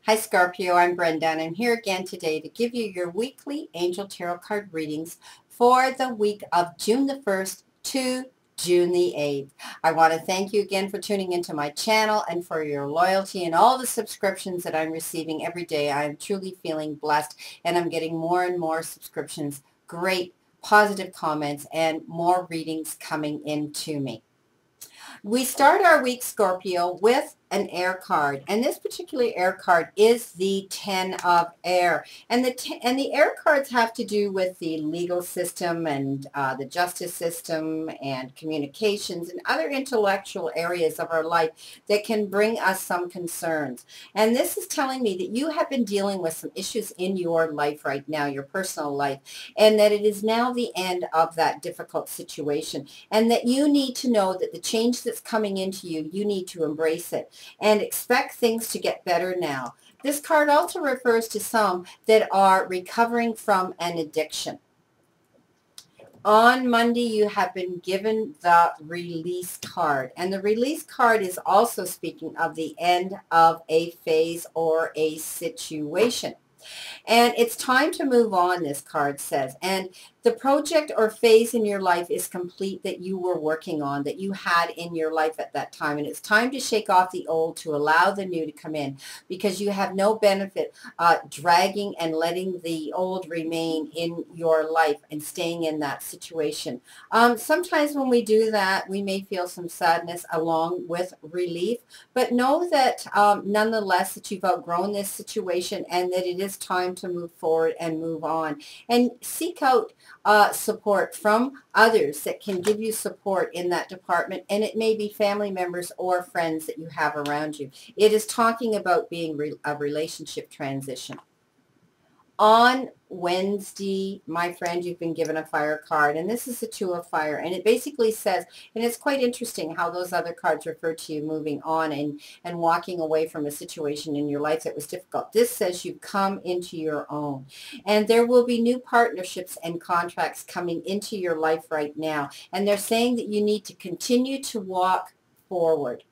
Hi Scorpio, I'm Brenda and I'm here again today to give you your weekly Angel Tarot card readings for the week of June the 1st to June the 8th. I want to thank you again for tuning into my channel and for your loyalty and all the subscriptions that I'm receiving every day. I'm truly feeling blessed and I'm getting more and more subscriptions, great positive comments, and more readings coming into me. We start our week, Scorpio, with an air card, and this particular air card is the 10 of air, and the air cards have to do with the legal system and the justice system and communications and other intellectual areas of our life that can bring us some concerns. And this is telling me that you have been dealing with some issues in your life right now, your personal life, and that it is now the end of that difficult situation, and that you need to know that the change that's coming into you, you need to embrace it and expect things to get better now. This card also refers to some that are recovering from an addiction. On Monday, you have been given the release card, and the release card is also speaking of the end of a phase or a situation. And it's time to move on, this card says. And the project or phase in your life is complete that you were working on, that you had in your life at that time. And it's time to shake off the old to allow the new to come in, because you have no benefit dragging and letting the old remain in your life and staying in that situation. Sometimes when we do that, we may feel some sadness along with relief, but know that nonetheless that you've outgrown this situation and that it is time to move forward and move on, and seek out support from others that can give you support in that department, and it may be family members or friends that you have around you. It is talking about being a relationship transition. On Wednesday, my friend, you've been given a fire card, and this is the Two of Fire, and it basically says, and it's quite interesting how those other cards refer to you moving on and walking away from a situation in your life that was difficult. This says you come into your own, and there will be new partnerships and contracts coming into your life right now, and they're saying that you need to continue to walk forward,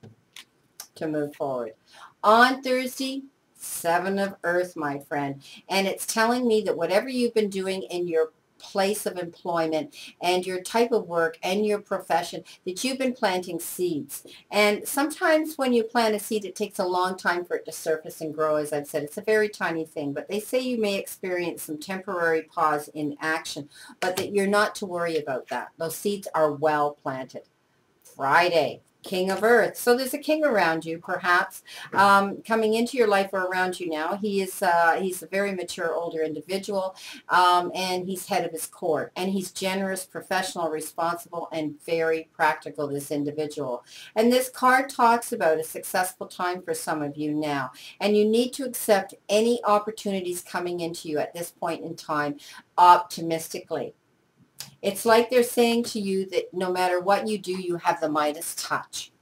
to move forward. On Thursday, Seven of Earth, my friend, and it's telling me that whatever you've been doing in your place of employment and your type of work and your profession, that you've been planting seeds. And sometimes when you plant a seed, it takes a long time for it to surface and grow. As I've said, it's a very tiny thing, but they say you may experience some temporary pause in action, but that you're not to worry about that. Those seeds are well planted. Friday, King of Earth. So there's a king around you, perhaps, coming into your life or around you now. He's a very mature, older individual, and he's head of his court. And he's generous, professional, responsible, and very practical, this individual. And this card talks about a successful time for some of you now. And you need to accept any opportunities coming into you at this point in time optimistically. It's like they're saying to you that no matter what you do, you have the Midas touch.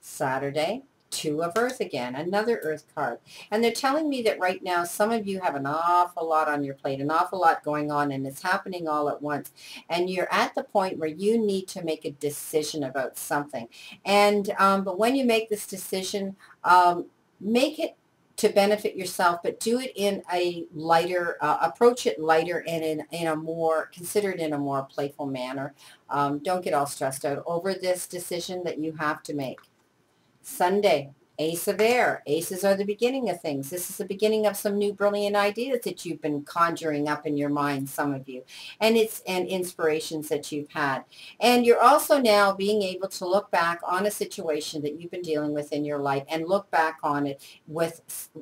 Saturday, Two of Earth again, another Earth card. And they're telling me that right now, some of you have an awful lot on your plate, an awful lot going on, and it's happening all at once. And you're at the point where you need to make a decision about something. And but when you make this decision, make it to benefit yourself, but do it in a lighter, approach it lighter and in a more, consider it in a more playful manner. Don't get all stressed out over this decision that you have to make. Sunday, Ace of Air. Aces are the beginning of things. This is the beginning of some new brilliant ideas that you've been conjuring up in your mind, some of you, and inspirations that you've had. And you're also now being able to look back on a situation that you've been dealing with in your life and look back on it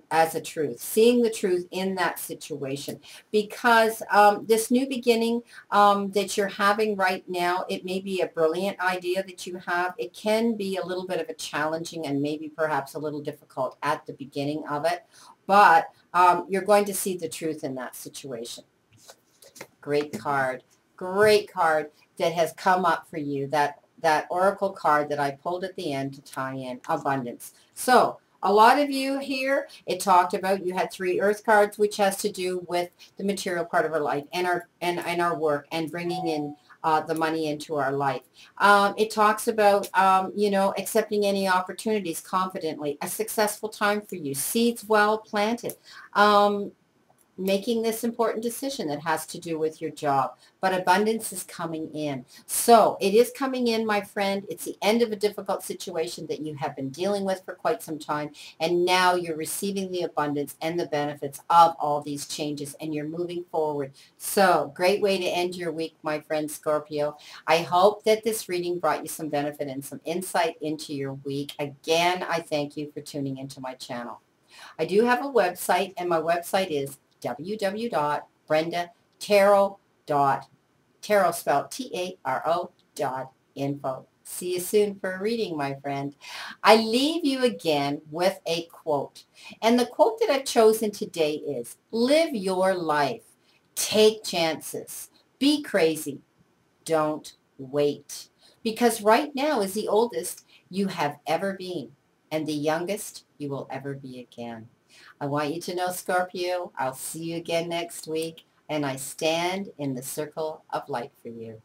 as a truth, seeing the truth in that situation, because this new beginning that you're having right now, it may be a brilliant idea that you have. It can be a little bit of a challenging and maybe perhaps a little difficult at the beginning of it, but you're going to see the truth in that situation. Great card that has come up for you, that oracle card that I pulled at the end to tie in abundance. So a lot of you here, it talked about, you had 3 Earth cards, which has to do with the material part of our life and our work and bringing in the money into our life. It talks about, accepting any opportunities confidently, a successful time for you, seeds well planted, making this important decision that has to do with your job. But abundance is coming in. So it is coming in, my friend. It's the end of a difficult situation that you have been dealing with for quite some time. And now you're receiving the abundance and the benefits of all these changes, and you're moving forward. So great way to end your week, my friend Scorpio. I hope that this reading brought you some benefit and some insight into your week. Again, I thank you for tuning into my channel. I do have a website, and my website is www.brendatarot.tarot, spelled TARO.info. See you soon for a reading, my friend. I leave you again with a quote. And the quote that I've chosen today is, live your life. Take chances. Be crazy. Don't wait. Because right now is the oldest you have ever been, and the youngest you will ever be again. I want you to know, Scorpio, I'll see you again next week, and I stand in the circle of light for you.